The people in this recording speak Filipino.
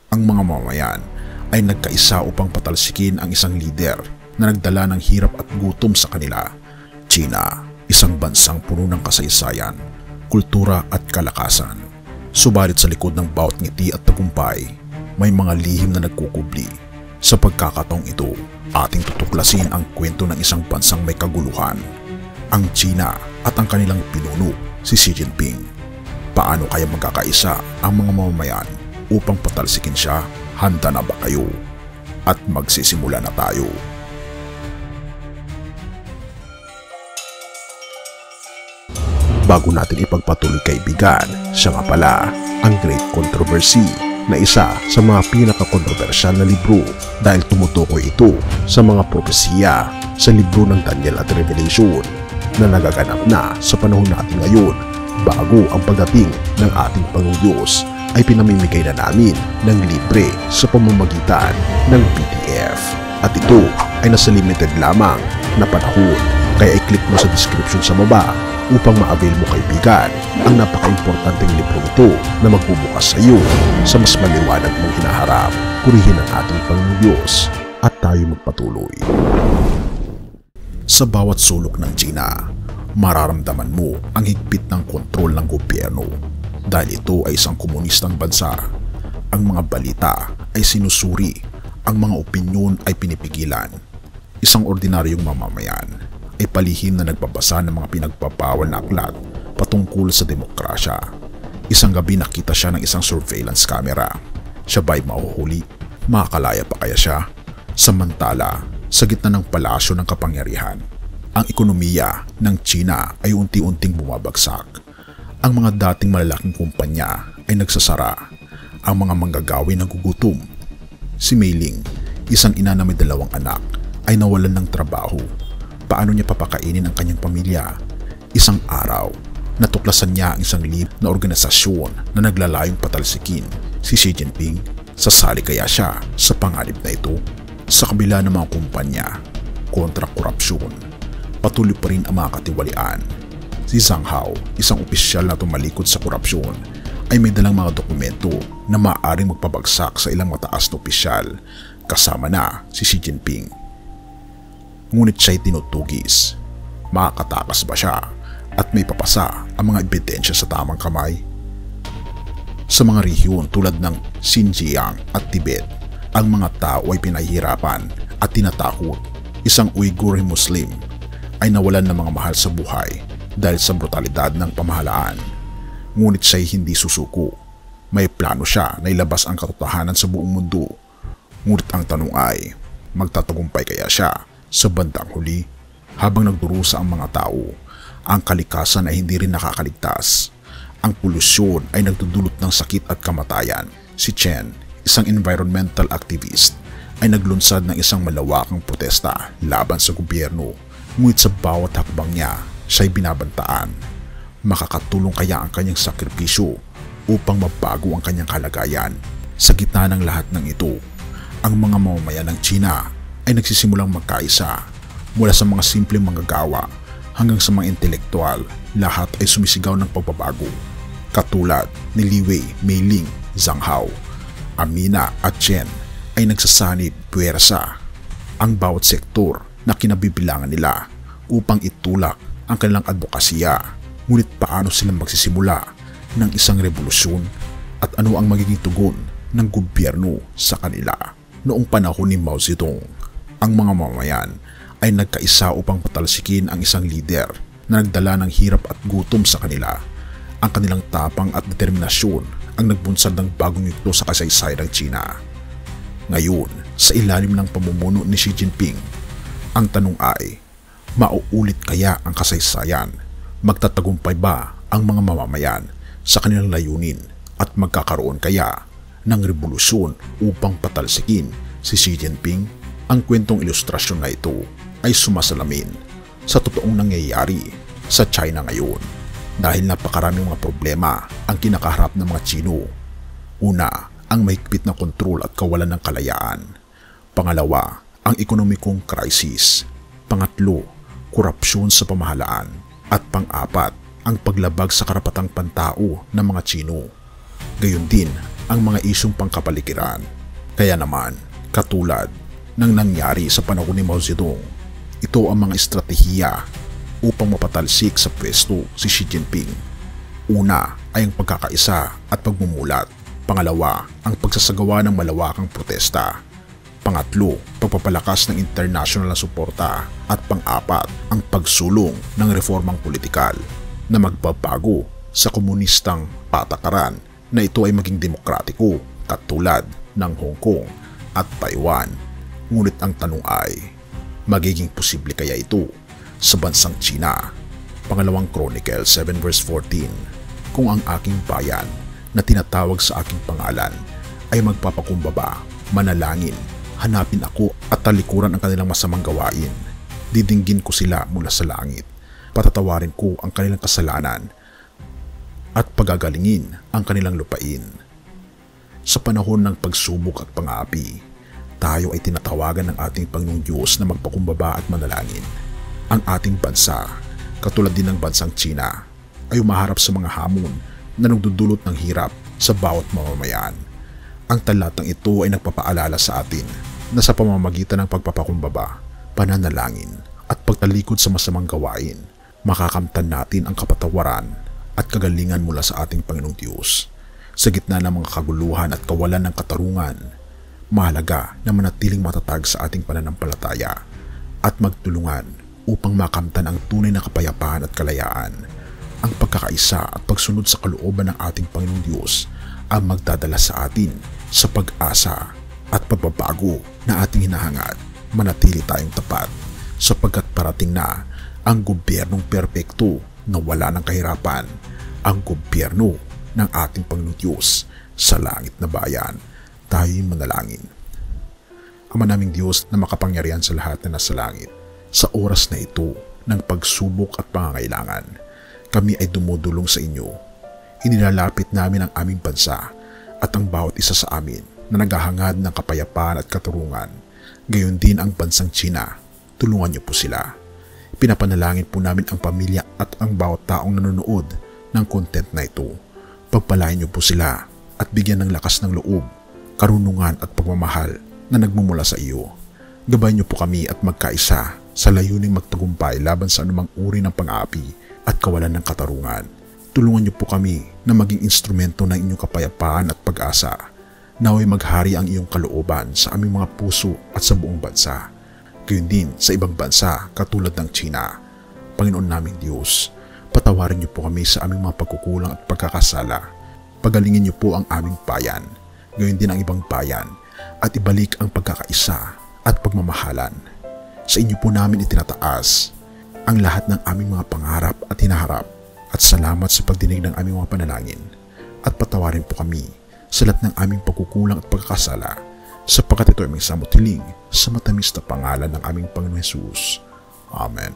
Ang mga mamamayan ay nagkaisa upang patalsikin ang isang lider na nagdala ng hirap at gutom sa kanila. China, isang bansang puno ng kasaysayan, kultura at kalakasan. Subalit sa likod ng bawat ngiti at tagumpay, may mga lihim na nagkukubli. Sa pagkakataong ito, ating tutuklasin ang kwento ng isang bansang may kaguluhan, ang China at ang kanilang pinuno, si Xi Jinping. Paano kaya magkakaisa ang mga mamamayan upang patalsikin siya? Handa na ba kayo? At magsisimula na tayo. Bago natin ipagpatuloy kaibigan, siya nga pala ang Great Controversy na isa sa mga pinaka-kontrobersyal na libro dahil tumutukoy ito sa mga propesiya sa libro ng Daniel at Revelation na nagaganap na sa panahon natin ngayon bago ang pagdating ng ating Panginoong Diyos ay pinamimigay na namin ng libre sa pamamagitan ng PDF. At ito ay nasa limited lamang na panahon, kaya i-click mo sa description sa baba upang ma-avail mo kaibigan ang napaka-importanteng libro ito na magbubukas sa iyo sa mas maliwanag mong hinaharap. Purihin ang ating Panginoong Diyos at tayo magpatuloy. Sa bawat sulok ng China, mararamdaman mo ang higpit ng kontrol ng gobyerno. Dahil ito ay isang komunistang bansa, ang mga balita ay sinusuri, ang mga opinyon ay pinipigilan. Isang ordinaryong mamamayan ay palihim na nagbabasa ng mga pinagpapawal na aklat patungkol sa demokrasya. Isang gabi nakita siya ng isang surveillance camera. Siya ba'y mahuhuli? Makakalaya pa kaya siya? Samantala, sa gitna ng palasyo ng kapangyarihan, ang ekonomiya ng China ay unti-unting bumabagsak. Ang mga dating malalaking kumpanya ay nagsasara. Ang mga manggagawa nagugutom. Si Mei Ling, isang ina na may 2 anak, ay nawalan ng trabaho. Paano niya papakainin ang kanyang pamilya? Isang araw, natuklasan niya ang isang lihim na organisasyon na naglalayong patalsikin si Xi Jinping. Sasali kaya siya sa panganib na ito? Sa kabila ng mga kumpanya kontra korupsyon, patuloy pa rin ang mga katiwalian. Si Zhang Hao, isang opisyal na tumalikod sa korupsyon, ay may dalang mga dokumento na maaaring magpabagsak sa ilang mataas na opisyal, kasama na si Xi Jinping. Ngunit siya'y tinutugis. Makakatakas ba siya at may papasa ang mga ebidensya sa tamang kamay? Sa mga rehiyon tulad ng Xinjiang at Tibet, ang mga tao ay pinahihirapan at tinatakot. Isang Uyghur Muslim ay nawalan ng mga mahal sa buhay dahil sa brutalidad ng pamahalaan. Ngunit siya'y hindi susuko. May plano siya na ilabas ang katotohanan sa buong mundo. Ngunit ang tanong ay, magtatagumpay kaya siya sa bandang huli? Habang nagdurusa ang mga tao, ang kalikasan ay hindi rin nakakaligtas. Ang polusyon ay nagdudulot ng sakit at kamatayan. Si Chen, isang environmental activist, ay naglunsad ng isang malawakang protesta laban sa gobyerno. Ngunit sa bawat hakbang niya, siya'y binabantaan. Makakatulong kaya ang kanyang sakripisyo upang mabago ang kanyang kalagayan? Sa gitna ng lahat ng ito, ang mga mamamayan ng China ay nagsisimulang magkaisa. Mula sa mga simpleng manggagawa hanggang sa mga intelektual, lahat ay sumisigaw ng pagbabago. Katulad ni Li Wei, Mei Ling, Zhang Hao, Amina at Chen ay nagsasanib puwersa ang bawat sektor na kinabibilangan nila upang itulak ang kanilang advokasya. Ngunit paano sila magsisimula ng isang revolusyon at ano ang magiging tugon ng gobyerno sa kanila? Noong panahon ni Mao Zedong, ang mga mamamayan ay nagkaisa upang patalsikin ang isang lider na nagdala ng hirap at gutom sa kanila. Ang kanilang tapang at determinasyon ang nagbunsad ng bagong yugto sa kasaysayan ng China. Ngayon, sa ilalim ng pamumuno ni Xi Jinping, ang tanong ay, mauulit kaya ang kasaysayan? Magtatagumpay ba ang mga mamamayan sa kanilang layunin at magkakaroon kaya ng revolusyon upang patalsikin si Xi Jinping? Ang kwentong ilustrasyon na ito ay sumasalamin sa totoong nangyayari sa China ngayon dahil napakaraming mga problema ang kinakaharap ng mga Chino. Una, ang mahigpit na kontrol at kawalan ng kalayaan. Pangalawa, ang ekonomikong krisis. Pangatlo, korupsyon sa pamahalaan. At pang-apat, ang paglabag sa karapatang pantao ng mga Chino. Gayon din ang mga isyong pangkapaligiran. Kaya naman, katulad ng nangyari sa panahon ni Mao Zedong, ito ang mga estratehiya upang mapatalsik sa pwesto si Xi Jinping. Una ay ang pagkakaisa at pagmumulat. Pangalawa, ang pagsasagawa ng malawakang protesta. Pangatlo, pagpapalakas ng international na suporta. At pang-apat, ang pagsulong ng reformang politikal na magbabago sa komunistang patakaran na ito ay maging demokratiko katulad ng Hong Kong at Taiwan. Ngunit ang tanong ay, magiging posible kaya ito sa bansang China? Pangalawang Chronicle 7 verse 14, kung ang aking bayan na tinatawag sa aking pangalan ay magpapakumbaba, manalangin, hanapin ako at talikuran ang kanilang masamang gawain, didinggin ko sila mula sa langit, patatawarin ko ang kanilang kasalanan at pagagalingin ang kanilang lupain. Sa panahon ng pagsubok at pang-aapi, tayo ay tinatawagan ng ating Panginoong Diyos na magpakumbaba at manalangin. Ang ating bansa, katulad din ng bansang China, ay umaharap sa mga hamon na nagdudulot ng hirap sa bawat mamamayan. Ang talatang ito ay nagpapaalala sa atin na sa pamamagitan ng pagpapakumbaba, pananalangin at pagtalikod sa masamang gawain, makakamtan natin ang kapatawaran at kagalingan mula sa ating Panginoong Diyos. Sa gitna ng mga kaguluhan at kawalan ng katarungan, mahalaga na manatiling matatag sa ating pananampalataya at magtulungan upang makamtan ang tunay na kapayapaan at kalayaan. Ang pagkakaisa at pagsunod sa kalooban ng ating Panginoong Diyos ang magdadala sa atin sa pag-asa at pagbabago na ating hinahangad. Manatili tayong tapat sapagkat parating na ang gobyernong perpekto na wala ng kahirapan, ang gobyerno ng ating Panginoong Diyos sa langit na bayan. Tayo'y manalangin. Ama naming Diyos na makapangyarihan sa lahat na nasa langit, sa oras na ito ng pagsubok at pangangailangan, kami ay dumudulong sa inyo. Inilalapit namin ang aming bansa at ang bawat isa sa amin na naghahangad ng kapayapaan at katarungan. Gayon din ang bansang China. Tulungan niyo po sila. Pinapanalangin po namin ang pamilya at ang bawat taong nanonood ng content na ito. Pagpalain niyo po sila at bigyan ng lakas ng loob, karunungan at pagmamahal na nagmumula sa iyo. Gabayan niyo po kami at magkaisa sa layuning magtagumpay laban sa anumang uri ng pang-aapi at kawalan ng katarungan. Tulungan niyo po kami na maging instrumento ng inyong kapayapaan at pag-asa. Naway maghari ang iyong kalooban sa aming mga puso at sa buong bansa. Gayon din sa ibang bansa katulad ng China. Panginoon naming Diyos, patawarin niyo po kami sa aming mga pagkukulang at pagkakasala. Pagalingin niyo po ang aming bayan, gayon din ang ibang bayan, at ibalik ang pagkakaisa at pagmamahalan. Sa inyo po namin itinataas ang lahat ng aming mga pangarap at hinaharap, at salamat sa pagdinig ng aming mga panalangin, at patawarin po kami sa lahat ng aming pagkukulang at pagkakasala, sapagkat ito ay may samot hiling sa matamis na pangalan ng aming Panginoong Hesus. Amen.